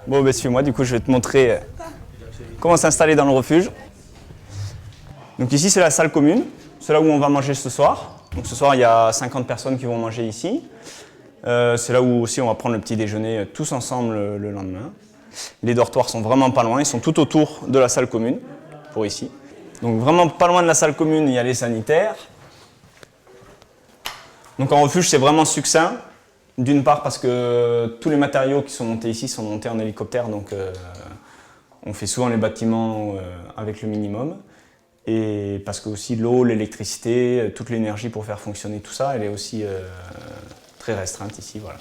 Bon, ben suis-moi, du coup je vais te montrer comment s'installer dans le refuge. Donc ici c'est la salle commune, c'est là où on va manger ce soir. Donc ce soir il y a 50 personnes qui vont manger ici. C'est là où aussi on va prendre le petit déjeuner tous ensemble le lendemain. Les dortoirs sont vraiment pas loin, ils sont tout autour de la salle commune, pour ici. Donc vraiment pas loin de la salle commune, il y a les sanitaires. Donc en refuge c'est vraiment succinct. D'une part parce que tous les matériaux qui sont montés ici sont montés en hélicoptère, donc on fait souvent les bâtiments avec le minimum. Et parce que aussi l'eau, l'électricité, toute l'énergie pour faire fonctionner tout ça, elle est aussi très restreinte ici, voilà.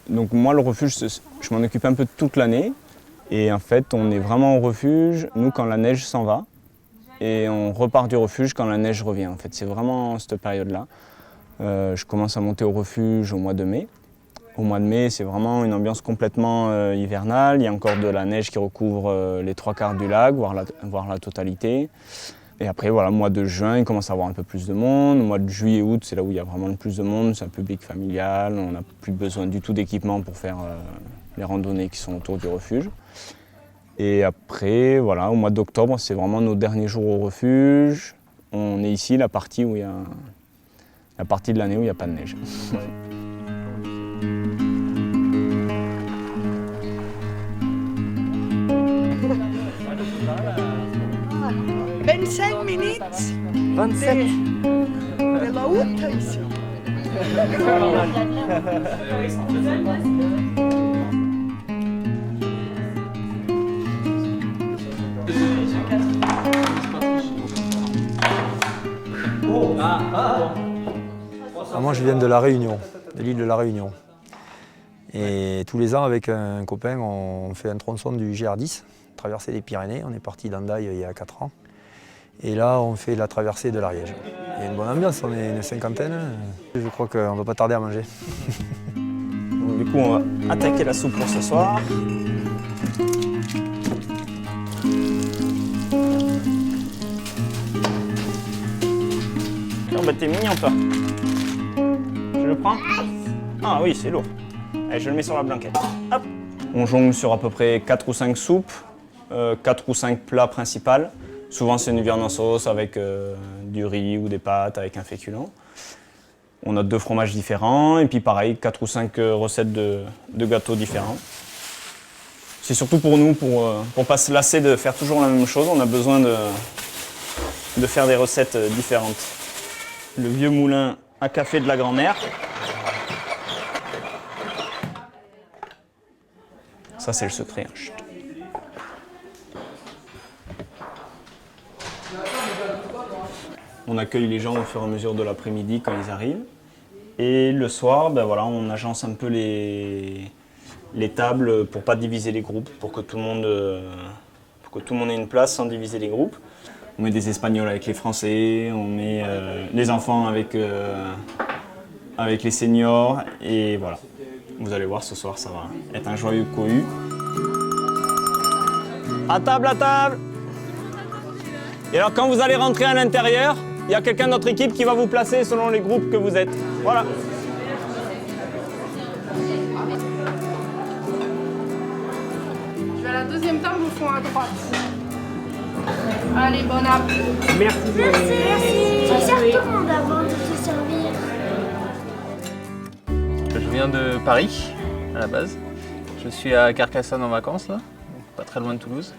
Donc moi le refuge, je m'en occupe un peu toute l'année. Et en fait on est vraiment au refuge, nous quand la neige s'en va. Et on repart du refuge quand la neige revient. En fait, c'est vraiment cette période-là. Je commence à monter au refuge au mois de mai. Au mois de mai, c'est vraiment une ambiance complètement hivernale. Il y a encore de la neige qui recouvre les 3/4 du lac, voire la totalité. Et après, voilà, au mois de juin, il commence à avoir un peu plus de monde. Au mois de juillet, août, c'est là où il y a vraiment le plus de monde. C'est un public familial. On n'a plus besoin du tout d'équipement pour faire les randonnées qui sont autour du refuge. Et après, voilà, au mois d'octobre, c'est vraiment nos derniers jours au refuge. On est ici, la partie de l'année où il n'y a pas de neige. 25 minutes 27. de la route ici. Moi je viens de La Réunion, de l'île de La Réunion. Et tous les ans avec un copain on fait un tronçon du GR10, traverser les Pyrénées. On est parti d'Andaille il y a 4 ans. Et là on fait la traversée de l'Ariège. Il y a une bonne ambiance, on est une cinquantaine. Je crois qu'on ne va pas tarder à manger. Donc, du coup on va attaquer la soupe pour ce soir. Oh bah t'es mignon toi. Je le prends? Ah oui, c'est lourd. Allez, je le mets sur la blanquette. Hop. On jongle sur à peu près 4 ou 5 soupes, 4 ou 5 plats principaux. Souvent c'est une viande en sauce avec du riz ou des pâtes avec un féculent. On a 2 fromages différents et puis pareil, 4 ou 5 recettes de gâteaux différents. C'est surtout pour nous, pour pas se lasser de faire toujours la même chose, on a besoin de faire des recettes différentes. Le vieux moulin à café de la grand-mère. Ça, c'est le secret. Chut. On accueille les gens au fur et à mesure de l'après-midi quand ils arrivent. Et le soir, ben voilà, on agence un peu les tables pour ne pas diviser les groupes, pour que tout le monde ait une place sans diviser les groupes. On met des Espagnols avec les Français, on met les enfants avec les seniors, et voilà. Vous allez voir, ce soir, ça va être un joyeux cohue. À table, à table! Et alors, quand vous allez rentrer à l'intérieur, il y a quelqu'un de notre équipe qui va vous placer selon les groupes que vous êtes. Voilà. Je vais à la deuxième table au fond à droite. Allez, bon appétit. Merci. Tu sers comment d'abord de te servir? Je viens de Paris, à la base. Je suis à Carcassonne en vacances, là, pas très loin de Toulouse.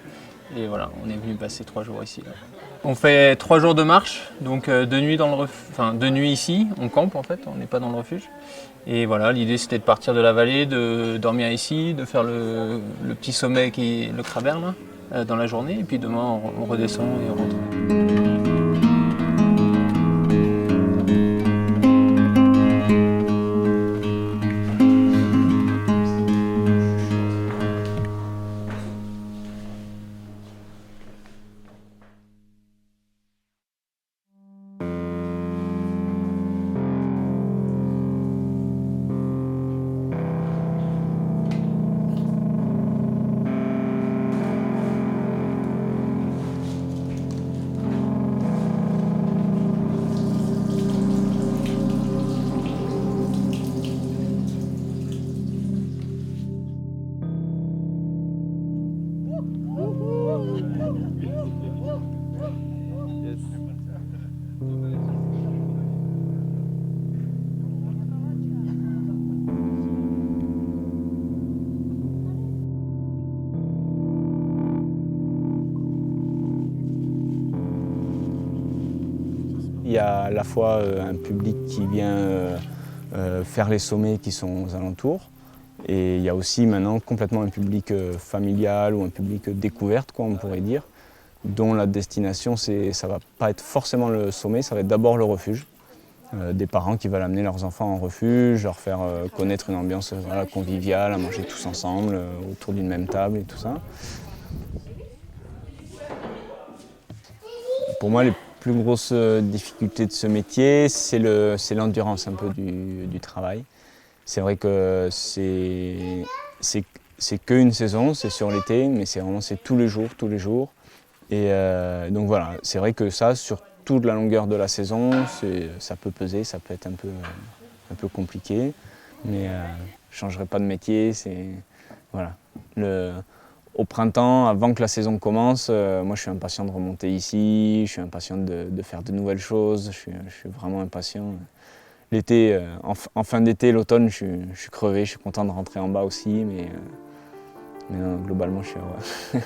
Et voilà, on est venu passer 3 jours ici. Là. On fait 3 jours de marche, donc 2 nuits deux nuits ici, on campe en fait, on n'est pas dans le refuge. Et voilà, l'idée c'était de partir de la vallée, de dormir ici, de faire le petit sommet qui est le Craberne là, dans la journée, et puis demain on redescend et on rentre. Il y a à la fois un public qui vient faire les sommets qui sont aux alentours, et il y a aussi maintenant complètement un public familial ou un public découverte, quoi, on pourrait dire, dont la destination, ça ne va pas être forcément le sommet, ça va être d'abord le refuge. Des parents qui veulent amener leurs enfants en refuge, leur faire connaître une ambiance voilà, conviviale, à manger tous ensemble, autour d'une même table et tout ça. Pour moi, les plus grosses difficultés de ce métier, c'est l'endurance un peu du travail. C'est vrai que c'est qu'une saison, c'est sur l'été, mais c'est tous les jours. Et donc voilà, c'est vrai que ça, sur toute la longueur de la saison, ça peut peser, ça peut être un peu compliqué, mais je ne changerai pas de métier. Voilà. Au printemps, avant que la saison commence, moi je suis impatient de remonter ici, je suis impatient de faire de nouvelles choses, je suis vraiment impatient. L'été, en fin d'été, l'automne, je suis crevé, je suis content de rentrer en bas aussi, mais non, globalement je suis heureux.